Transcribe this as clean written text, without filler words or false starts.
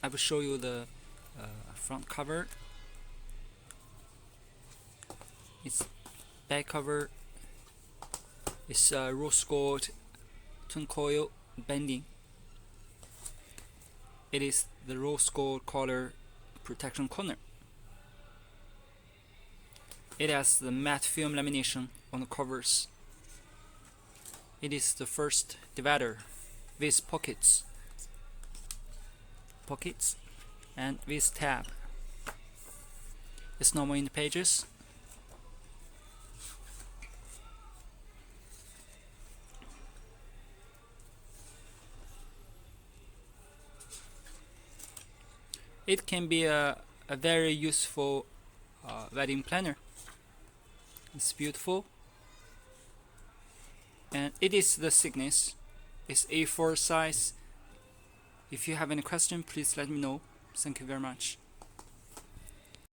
I will show you the front cover. Its back cover is rose gold twin coil bending. It is the rose gold color protection corner. It has the matte film lamination on the covers. It is the first divider with pockets and with tab. It's normal in the pages. It can be a very useful wedding planner. It's beautiful, and it is the thickness. It's A4 size. If you have any question, please let me know. Thank you very much.